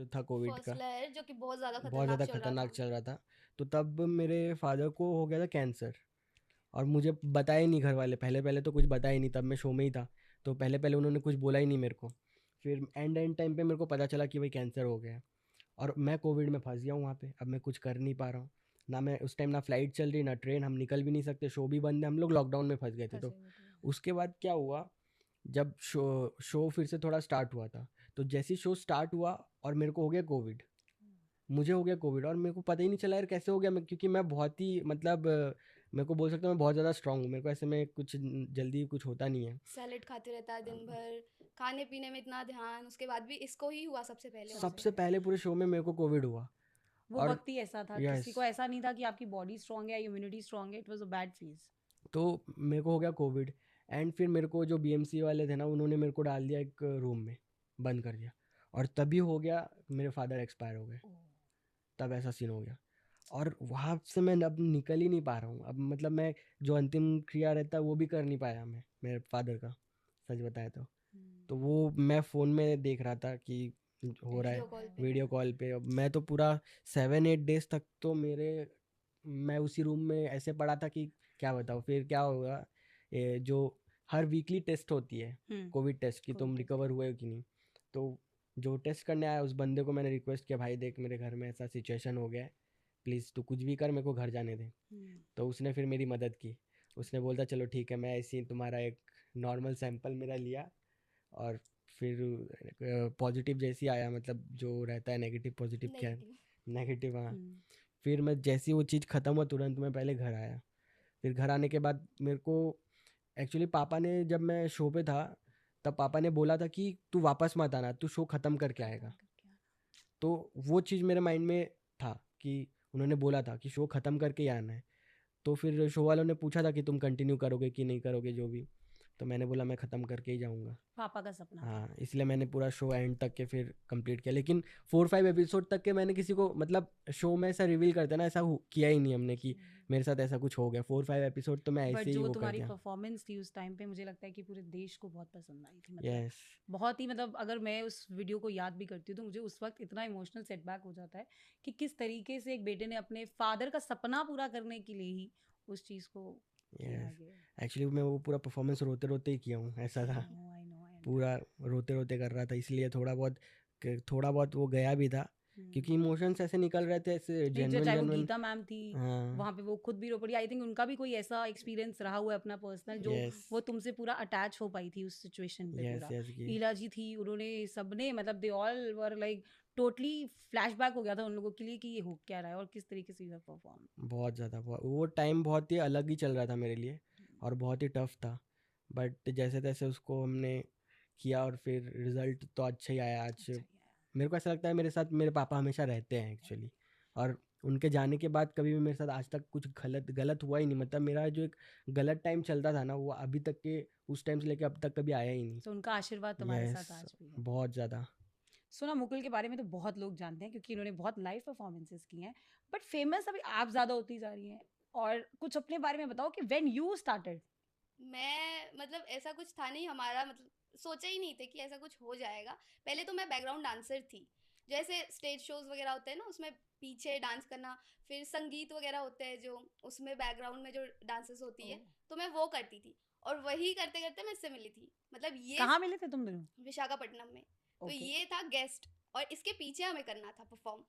था Covid first का, लहर जो कि बहुत ज़्यादा बहुत खतरनाक ज़्यादा चल रहा खतरनाक था। चल रहा था। तो तब मेरे फादर को हो गया था कैंसर, और मुझे बताया ही नहीं घर वाले, पहले पहले तो कुछ बताया ही नहीं, तब मैं शो में ही था। तो पहले पहले उन्होंने कुछ बोला ही नहीं मेरे को। फिर एंड एंड टाइम पे मेरे को पता चला कि भाई कैंसर हो गया है, और मैं कोविड में फंस गया हूँ वहाँ पे। अब मैं कुछ कर नहीं पा रहा हूँ, ना मैं उस टाइम, ना फ्लाइट चल रही ना ट्रेन, हम निकल भी नहीं सकते, शो भी बंद है, हम लोग लॉकडाउन में फंस गए थे। तो फंसे हुए थे। उसके बाद क्या हुआ, जब शो शो फिर से थोड़ा स्टार्ट हुआ था, तो जैसे ही शो स्टार्ट हुआ और मेरे को हो गया कोविड, मुझे हो गया कोविड, और मेरे को पता ही नहीं चला यार कैसे हो गया। मैं, क्योंकि मैं बहुत ही मतलब मेरे को बोल सकता हूँ मैं बहुत ज़्यादा स्ट्रांग हूँ, मेरे को ऐसे में कुछ जल्दी कुछ होता नहीं है। सैलेड खाते रहता है दिन भर, खाने पीने में इतना ध्यान, उसके बाद भी इसको ही हुआ सबसे पहले सबसे सबसे उसे। पहले पहले पूरे शो में मेरे को कोविड हुआ। वो और वक्त ही ऐसा था, किसी यस, को ऐसा नहीं था कि आपकी बॉडी स्ट्रांग है, इम्यूनिटी स्ट्रांग है। It was a bad phase. तो मेरे को हो गया कोविड। एंड फिर मेरे को जो बीएमसी वाले थे ना, उन्होंने मेरे को डाल दिया एक रूम में, बंद कर दिया, और तभी हो गया मेरे फादर एक्सपायर हो गए। तब ऐसा सीन हो गया, और वहाँ से मैं अब निकल ही नहीं पा रहा हूँ। अब मतलब मैं, जो अंतिम क्रिया रहता है वो भी कर नहीं पाया मैं, मेरे फादर का, सच बताया तो वो मैं फ़ोन में देख रहा था कि हो रहा है, वीडियो कॉल पे। वीडियो कॉल पे। अब मैं तो पूरा 7-8 डेज़ तक तो मेरे, मैं उसी रूम में ऐसे पड़ा था कि क्या बताऊँ। फिर क्या होगा, जो हर वीकली टेस्ट होती है कोविड टेस्ट की, कोविड तुम टेस्ट। रिकवर हुए हो कि नहीं। तो जो टेस्ट करने आया उस बंदे को मैंने रिक्वेस्ट किया, भाई देख मेरे घर में ऐसा सिचुएशन हो गया है, प्लीज़ तू कुछ भी कर, मेरे को घर जाने दे। तो उसने फिर मेरी मदद की। उसने बोलता चलो ठीक है, मैं ऐसे ही तुम्हारा एक नॉर्मल सैंपल मेरा लिया, और फिर पॉजिटिव जैसे ही आया, मतलब जो रहता है नेगेटिव पॉजिटिव क्या है, नेगेटिव। नेगेटिव, हाँ। फिर मैं जैसे ही वो चीज़ ख़त्म हुआ, तुरंत मैं पहले घर आया। फिर घर आने के बाद मेरे को, एक्चुअली पापा ने, जब मैं शो पे था तब पापा ने बोला था कि तू वापस मत आना, तू शो ख़त्म करके खत्म आएगा। करके आना। तो वो चीज़ मेरे माइंड में था कि उन्होंने बोला था कि शो ख़त्म करके ही आना है। तो फिर शो वालों ने पूछा था कि तुम कंटिन्यू करोगे कि नहीं करोगे, जो भी। तो मैंने बोला मैं ख़त्म करके ही जाऊँगा। पापा का सपना था। हाँ, इसलिए मैंने पूरा शो एंड तक के फिर कंप्लीट किया। लेकिन 4-5 एपिसोड तक के मैंने किसी को, मतलब शो में ऐसा रिवील करते ना, ऐसा किया ही नहीं हमने कि मेरे साथ ऐसा कुछ हो गया। 4-5 एपिसोड तो मैं बट ऐसे ही जो वो कर तुम्हारी दिया। परफॉर्मेंस थी उस टाइम पे, मुझे लगता है कि पूरे देश को बहुत पसंद आई थी। मतलब यस, बहुत ही, मतलब अगर मैं उस वीडियो को याद भी करती हूँ तो मुझे उस वक्त इतना इमोशनल सेटबैक हो जाता है कि किस तरीके से एक बेटे ने अपने फादर का सपना पूरा करने के लिए ही उस चीज़ को किया यस। आगे। एक्चुअली मैं वो पूरा परफॉर्मेंस रोते रोते ही किया हूँ, ऐसा आई था। नो, आई नो, आई पूरा अंडरस्टैंड। रोते रोते कर रहा था, इसलिए थोड़ा बहुत वो गया भी था, क्योंकि इमोशंस ऐसे निकल रहे थे, ऐसे नहीं, जो जेन्युइन चाहे वो जेन्युइन। गीता मैम थी, हाँ। वहाँ पे वो खुद भी रो पड़ी। आई थिंक उनका भी कोई ऐसा एक्सपीरियंस रहा हुआ है अपना पर्सनल, जो यस, वो तुमसे पूरा अटैच हो पाई थी उस सिचुएशन पे यस, पूरा। यस की। ईला जी थी, उन्होंने सबने, मतलब they all were like totally flashback हो गया था उन लोगों के लिए कि ये हो क्या रहा है और किस तरीके से ये परफॉर्म। बहुत ज़्यादा, वो टाइम बहुत ही अलग ही चल रहा था मेरे लिए, और बहुत ही टफ था। बट जैसे तैसे उसको हमने किया, और फिर रिजल्ट तो अच्छा ही आया आज। अच्छा ही है। मेरे को ऐसा लगता है मेरे साथ मेरे पापा हमेशा रहते हैं एक्चुअली, और उनके जाने के बाद कभी भी मेरे साथ आज तक कुछ गलत गलत हुआ ही नहीं। मतलब मेरा जो एक गलत टाइम चलता था ना, वो अभी तक के, उस टाइम से लेके अब तक कभी आया ही नहीं। तो उनका आशीर्वाद तुम्हारे यस, साथ आज भी है। बहुत ज़्यादा। सोना मुकुल के बारे में तो बहुत लोग जानते हैं क्योंकि इन्होंने बहुत लाइव परफॉर्मेंसेस की हैं, बट फेमस अभी आप ज़्यादा होती जा रही हैं। और कुछ अपने बारे में बताओ कि व्हेन यू स्टार्टेड। मैं मतलब ऐसा कुछ था नहीं हमारा, मतलब सोचा ही नहीं थे कि ऐसा कुछ हो जाएगा। पहले तो मैं बैकग्राउंड डांसर थी, जैसे स्टेज शोज वगैरह होते हैं ना, उसमें पीछे डांस करना, फिर संगीत वगैरह होते हैं जो, उसमें बैकग्राउंड में जो डांसेस होती है, तो मैं वो करती थी। और वही करते करते मैं इससे मिली थी, मतलब ये कहाँ मिले थे तुम दोनों? विशाखापट्टनम में। तो ओके। ये था गेस्ट, और इसके पीछे हमें करना था परफॉर्म।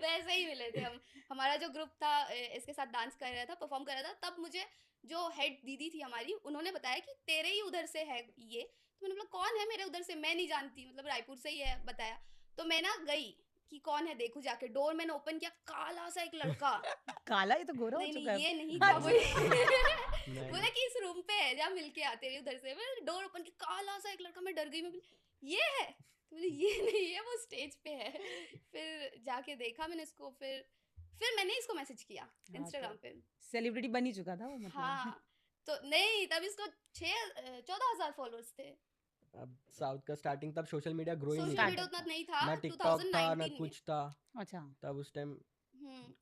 वैसे ही मिले थे हम। हमारा जो ग्रुप था इसके साथ डांस कर रहा था, परफॉर्म कर रहा था, तब मुझे जो हेड दीदी थी हमारी, उन्होंने बताया कि तेरे ही उधर से है ये। तो मैंने बोला कौन है मेरे उधर से, मैं नहीं जानती, मतलब रायपुर से ही है बताया। तो मैं ना गई कि कौन है देखूं जाके, डोर मैंने ओपन किया, काला सा एक लड़का। काला, ये तो गोरा हो नहीं चुका नहीं है ये नहीं अब। था नहीं, वही। नहीं, बोला नहीं। कि इस रूम पे है, जा मिल के आते रही उधर से। मैं डोर ओपन की, काला सा एक लड़का, मैं डर गई। मैं बोली ये है, तो बोली ये नहीं है, वो स्टेज पे है। फिर जाके देखा मैंने इसको, फिर मैंने इसको मैसेज किया हाँ, तो इंस्टाग्राम पे। सेलिब्रिटी बन ही चुका था वो, मतलब। हाँ, तो नहीं तब इसको 14,000 फॉलोअर्स थे। अब साउथ का स्टार्टिंग, तब सोशल मीडिया ग्रो ही नहीं सोशल था, मीडिया स्टार्टअप उतना था। नहीं था ना टिकटॉक था ना 2019 में। कुछ था अच्छा। तब उस टाइम। हम्म।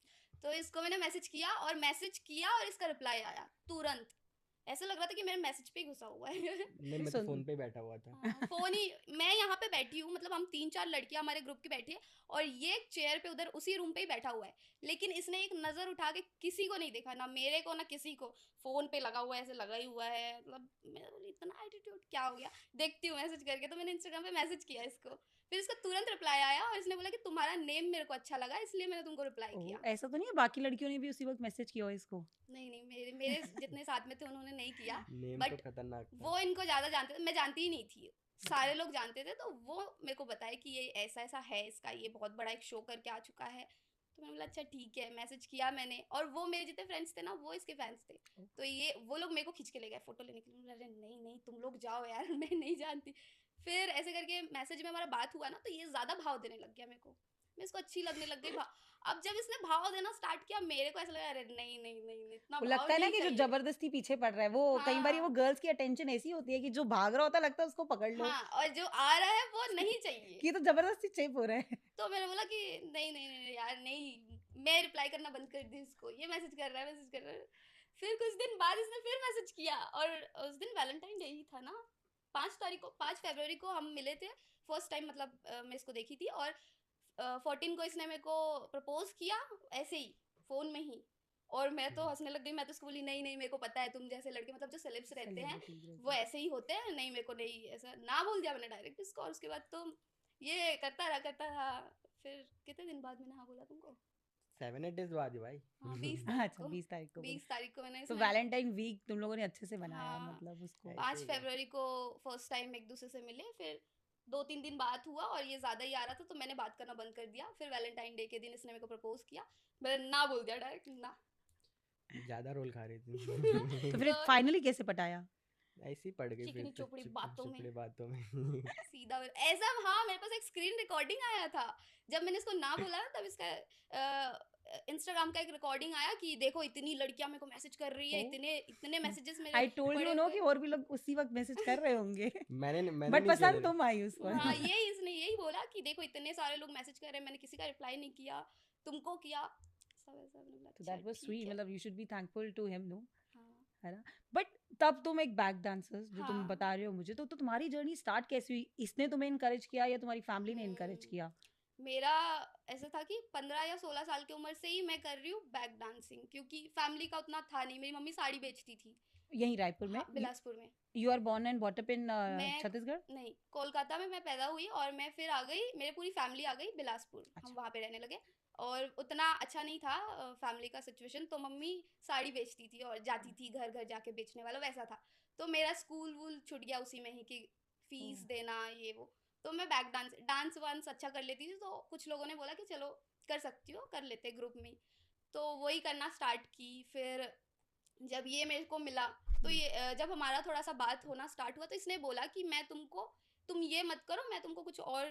तो इसको मैंने मैसेज किया, और मैसेज किया और इसका रिप्लाई आया तुरंत। ऐसा लग रहा था कि मेरे मैसेज पे ही घुसा हुआ है। नहीं, मैं तो सुन फोन पे ही बैठा हुआ था। हाँ, फोन ही, मैं यहाँ पे बैठी हूँ, मतलब हम 3-4 लड़कियां हमारे ग्रुप की बैठी है और ये एक चेयर पे उधर उसी रूम पे ही बैठा हुआ है, लेकिन इसने एक नजर उठा के किसी को नहीं देखा, ना मेरे को ना किसी को, फोन पे लगा हुआ है, ऐसे लगा ही हुआ है। मतलब मैं बोली इतना एटीट्यूड क्या हो गया, देखती हूँ मैसेज करके, तो मैंने इंस्टाग्राम पे मैसेज किया इसको, फिर इसका तुरंत रिप्लाई आया और इसने बोला कि तुम्हारा नेम मेरे को अच्छा लगा इसलिए मैंने तुमको रिप्लाई ओह, किया। ऐसा तो नहीं है बाकी लड़कियों ने भी उसी वक्त मैसेज किया हो इसको? नहीं नहीं, मेरे मेरे जितने साथ में थे उन्होंने नहीं किया, नेम तो बट खतरनाक था। वो इनको ज़्यादा जानते थे, मैं जानती ही नहीं थी, सारे लोग जानते थे, तो वो मेरे को बताया कि ये ऐसा ऐसा है, इसका ये बहुत बड़ा एक शो करके आ चुका है। तो मैंने बोला अच्छा ठीक है, मैसेज किया मैंने, और वो मेरे जितने फ्रेंड्स थे ना वो इसके फैंस थे, तो ये वो लोग मेरे को खींच के ले गए फोटो लेने के लिए। मैं बोला, अरे नहीं नहीं तुम लोग जाओ यार, मैं नहीं जानती। फिर ऐसे करके मैसेज में हमारा बात हुआ ना, तो ये ज़्यादा भाव देने लग गया मेरे को, मैं इसको अच्छी लगने लग गई। अब जब इसने भाव देना स्टार्ट किया, मेरे को ऐसा लगा अरे नहीं नहीं नहीं नहीं, इतना वो भाव लगता है ना नहीं कि जो चाहिए। जबरदस्ती पीछे पड़ रहा है, वो कई बार वो हाँ गर्ल्स की अटेंशन ऐसी होती है कि जो भाग रहा होता है लगता है उसको पकड़ लो, हाँ, और जो आ रहा है वो नहीं चाहिए। कि ये तो जबरदस्ती चेप हो रहा है। तो मैंने बोला कि नहीं नहीं नहीं यार नहीं, मैं रिप्लाई करना बंद कर दी इसको, ये मैसेज कर रहा है मैसेज कर रहा है। फिर कुछ दिन बाद इसने फिर मैसेज किया, और उस दिन वैलेंटाइन डे ही था ना, 5 फरवरी को हम मिले थे फर्स्ट टाइम, मतलब मैं इसको देखी थी, और 14 को इसने मेरे को प्रपोज किया ऐसे ही फोन में ही, और मैं तो हंसने लग गई। मैं तो उसको बोली नहीं नहीं मेरे को पता है तुम जैसे लड़के, मतलब जो सेलेब्स रहते हैं Celebrities वो रहते हैं। ऐसे ही होते हैं, नहीं मेरे को नहीं ऐसा, ना बोल दिया मैंने डायरेक्ट इसको, और उसके बाद तो ये करता रहा। फिर कितने दिन बाद मैंने हाँ बोला तुमको? 7-8 डेज बाद ही भाई। हाँ 20 तारीख अच्छा, को, 20 तारीख को बोला। 20 तारीख को मैंने तो इसमें, वैलेंटाइन वीक तुम लोगों ने अच्छे से बनाया, हाँ मतलब उसको। ऐसे 5 ही क्या। फरवरी को फर्स्ट टाइम एक दूसरे से मिले, फिर 2-3 दिन बात हुआ और ये ज़्यादा ही आ रहा था, तो मैंने बात करना बंद कर दिया। फिर वैलेंटाइन डे के दिन इसने मेरे को प्रपोज किया, मैंने ना बोल दिया डायरेक्ट ना। ज्यादा रोल खा रही थी। तो फिर तो फाइनली कैसे पटाया? ऐसी पड़ गई फिर चिकनी तो चोपड़ी बातों में, चुपड़ी बातों में। सीधा ऐसा। हाँ मेरे पास एक स्क्रीन रिकॉर्डिंग आया था, जब मैंने इसको ना बोला ना, तब इसका इंस्टाग्राम का एक रिकॉर्डिंग आया कि देखो इतनी लड़कियां मेरे को मैसेज कर रही है, ओ, इतने इतने मैसेजेस मेरे आई टोल्ड पड़े यू नो हुए कि और भी लोग उसी वक्त मैसेज कर रहे होंगे। मैंने बट नहीं किया पसंद था। तुम आई उस पर। हाँ ये इसने यही बोला कि देखो इतने सारे लोग मैसेज कर रहे हैं, मैंने किसी का रिप्लाई नहीं किया, तुमको किया, सब ऐसा। मैंने बोला तो अच्छा दैट वाज ठीक स्वीट, है। मतलब you should be thankful to him, no? हाँ है ना? बट तब तुम एक बैक डांसर जो तुम हाँ। बता रहे हो मुझे, तो तुम्हारी जर्नी स्टार्ट कैसे हुई? इसने तुम्हें इनकरेज किया या तुम्हारी फैमिली ने इनकरेज हम्म, किया? मेरा ऐसा था कि 15 या 16 साल की उम्र से ही मैं कर रही हूँ बैक डांसिंग, क्योंकि फैमिली का उतना था नहीं। मेरी मम्मी साड़ी बेचती थी। यहीं रायपुर में? हाँ बिलासपुर में। You are born and bought up in मैं छत्तीसगढ़? नहीं, कोलकाता में मैं पैदा हुई और मैं फिर आ गई, मेरी पूरी फैमिली आ गई बिलासपुर, हम अच्छा। वहाँ पे रहने लगे। और उतना अच्छा नहीं था फैमिली का सिचुएशन, तो मम्मी साड़ी बेचती थी और जाती थी घर घर जाके बेचने वाला वैसा था। तो मेरा स्कूल वूल छूट गया उसी में ही कि फीस ओह, देना ये वो। तो मैं बैक डांस वांस अच्छा कर लेती थी, तो कुछ लोगों ने बोला कि चलो कर सकती हो, कर लेते ग्रुप में ही। तो वही करना स्टार्ट की। फिर जब ये मेरे को मिला, तो ये जब हमारा थोड़ा सा बात होना स्टार्ट हुआ, तो इसने बोला कि मैं तुम ये मत करो, मैं तुमको कुछ और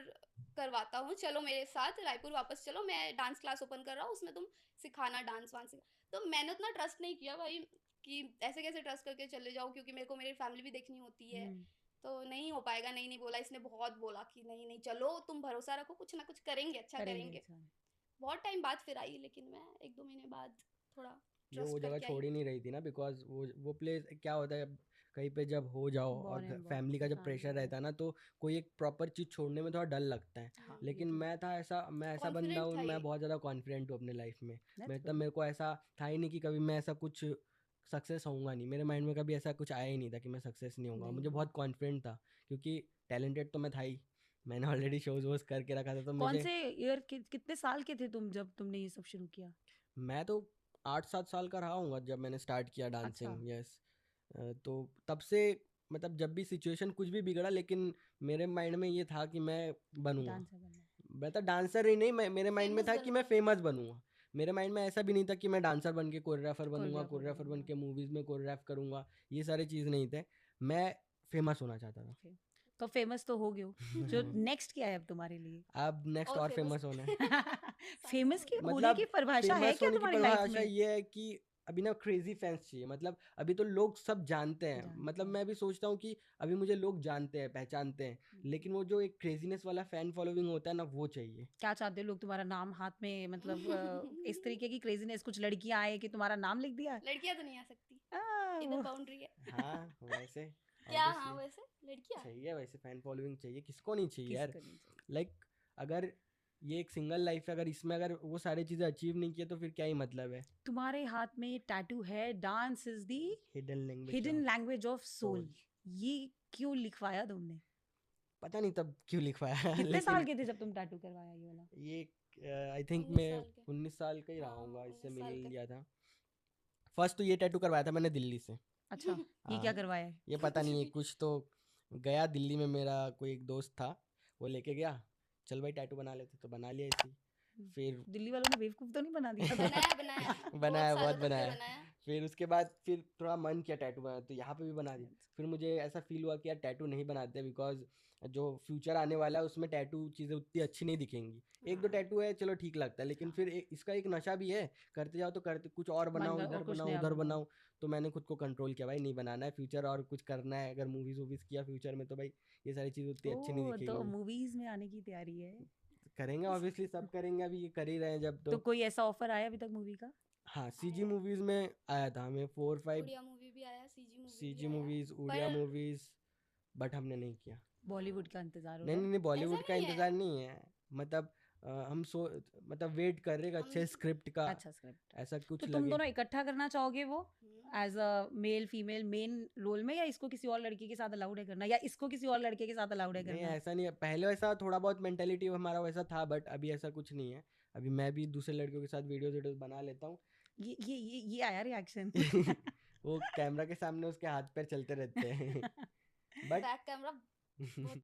करवाता हूँ, चलो मेरे साथ रायपुर वापस चलो, मैं डांस क्लास ओपन कर रहा हूँ, उसमें तुम सिखाना डांस वांस। तो मैंने उतना ट्रस्ट नहीं किया भाई, कि ऐसे कैसे ट्रस्ट करके चले जाओ, क्योंकि मेरे को मेरी फैमिली भी देखनी होती है, तो नहीं हो पाएगा। नहीं नहीं बोला इसने, बहुत बोला कि नहीं नहीं चलो तुम भरोसा रखो, कुछ ना कुछ करेंगे, अच्छा करेंगे करेंगे। अच्छा। बहुत टाइम बाद फिर आई, लेकिन मैं 1-2 महीने बाद थोड़ा ये वो ट्रस्ट जगह करके छोड़ आई। ही नहीं रही थी ना, बिकॉज वो प्लेस क्या होता है, जब कहीं पे जब हो जाओ और Born and brought फैमिली का up जब प्रेशर family, रहता है ना, तो कोई एक प्रॉपर चीज़ छोड़ने में थोड़ा डर लगता है। हाँ, हम्म, ये लेकिन तो मैं ऐसा बंदा कॉन्फिडेंट हूँ, था मैं ये। बहुत ज़्यादा कॉन्फिडेंट हूँ अपने लाइफ में। दैट्स मतलब गुड। मेरे को ऐसा था ही नहीं कि कभी मैं ऐसा कुछ सक्सेस होऊंगा नहीं, मेरे माइंड में कभी ऐसा कुछ आया ही नहीं था कि मैं सक्सेस नहीं होऊंगा। नहीं मुझे होगा। बहुत कॉन्फिडेंट था, क्योंकि टैलेंटेड तो मैं था ही, मैंने ऑलरेडी शोज वोज करके रखा था, तो कौन मुझे। से ईयर के, कितने साल के थे तुम जब तुमने ये सब शुरू किया? मैं तो 8-7 साल का रहा हूँगा जब मैंने स्टार्ट किया अच्छा। डांसिंग। यस। तो तब से, मतलब जब भी सिचुएशन कुछ भी बिगड़ा, लेकिन मेरे माइंड में ये था कि मैं बनूंगा। डांसर बनना है। मैं तो डांसर ही नहीं, मेरे माइंड में फेमस था कि मैं बनूंगा। फेमस बनूंगा। मेरे माइंड में ऐसा भी नहीं था कि मैं डांसर बन के कोरियोग्राफर बनूंगा, कोरियोग्राफर कोरियोग्राफर बन बनूंगा। के मूवीज में कोरियोग्राफ करूंगा। ये सारी चीज़ नहीं थे, मैं फेमस होना चाहता था। Okay. तो फेमस तो हो गए हो, जो नेक्स्ट क्या है अब तुम्हारे लिए? अब नेक्स्ट और और फेमस फेमस होना है। फेमस की होने मतलब की परिभाषा है फेमस क्या होने की तुम्हारी लाइफ परिभाषा में? ये है कि अभी ना क्रेजी फैंस चाहिए। मतलब अभी तो लोग सब जानते हैं, जानते मतलब हैं। मैं भी सोचता हूँ कि अभी मुझे लोग जानते हैं, पहचानते हैं, लेकिन वो जो एक क्रेजीनेस वाला फैन फॉलोइंग होता है ना, वो चाहिए। क्या चाहते हो लोग तुम्हारा नाम हाथ में, मतलब इस तरीके की क्रेजीनेस, कुछ लड़कियां आए कि तुम्हारा नाम लिख दिया? लड़कियां तो नहीं आ सकती। इधर वो बाउंड्री है। हाँ वैसे क्या? हाँ obviously वैसे लड़कियां चाहिए, वैसे फैन फॉलोइंग चाहिए, किसको नहीं चाहिए यार। किसको नहीं चाहिए? लाइक अगर ये एक सिंगल लाइफ है, अगर इसमें अगर वो सारी चीजें अचीव नहीं किए तो फिर क्या ही मतलब है। तुम्हारे हाथ में टैटू है, dance is the hidden language hidden language of soul. soul। ये क्यों लिखवाया तुमने? पता नहीं तब क्यों लिखवाया कितने साल लेकिन के थे जब तुम टैटू करवाया ये वाला? ये आई थिंक 19 मैं साल के। 19 साल का ही रहा हाँ, हूँगा, इससे 19 मिल साल का। लिया था। फर्स्ट तो ये टैटू करवाया था मैंने दिल्ली से। अच्छा, ये क्या हाँ, करवाया है? ये पता कुछ नहीं है, भी। कुछ तो गया दिल्ली में, मेरा कोई एक दोस्त था, वो लेके गया, चल भाई टैटू बना लेते, तो बना लिया इसी। फिर दिल्ली वालों ने बेवकूफ तो नहीं बना दिया? बनाया बनाया बनाया, बहुत बहुत सालों तक बनाया। बनाया। फिर उसके बाद फिर थोड़ा मन किया टैटू बना, तो यहाँ पे भी बना दिया। फिर मुझे ऐसा फील हुआ कि यार टैटू नहीं बनाते, बिकॉज जो फ्यूचर आने वाला है उसमें टैटू चीज़ें उतनी अच्छी नहीं दिखेंगी। एक दो हाँ। टैटू है चलो ठीक लगता है, लेकिन फिर इसका एक नशा भी है, करते जाओ तो करते कुछ और मन बनाओ, कर और इधर कुछ बनाओ नया उधर बनाओ। बनाओ। तो मैंने खुद को कंट्रोल किया, भाई नहीं बनाना है, फ्यूचर और कुछ करना है, अगर मूवीज वूवीज किया फ्यूचर में तो भाई ये सारी चीज़ उतनी अच्छी नहीं ओ, तो दिखेगी। मूवीज में आने की तैयारी है। करेंगे ऑब्वियसली, सब करेंगे, अभी ये कर ही रहे हैं जब तो तो। कोई ऐसा ऑफर आया अभी तक मूवी का? हाँ सीजी आया। मूवीज में आया था हमें 4-5 उड़िया मूवी भी आया, सीजी मूवी भी सीजी आया। मूवीज, उड़िया पर मूवीज, बट हमने नहीं किया। बॉलीवुड का इंतजार हो नहीं रहा नहीं है? नहीं, ऐसा बॉलीवुड का नहीं है। इंतजार नहीं है, मतलब हम मतलब वेट कर रहे हैं हम अच्छे स्क्रिप्ट का, अच्छा, स्क्रिप्ट। ऐसा कुछ तो तुम लगे। दोनों इकट्ठा करना चाहोगे वो hmm, as a male female main role में, या इसको किसी और लड़की के साथ अलाउड है करना, या इसको किसी और लड़के के साथ अलाउड है नहीं करना? ऐसा नहीं है, पहले वैसा थोड़ा बहुत मेंटेलिटी हमारा वैसा था, बट अभी ऐसा कुछ नहीं है। अभी मैं भी दूसरे लड़कियों के साथ वीडियोस बना लेता हूँ। ये आया रिएक्शन। वो कैमरा के सामने उसके हाथ पैर चलते रहते हैं बट बैक कैमरा बहुत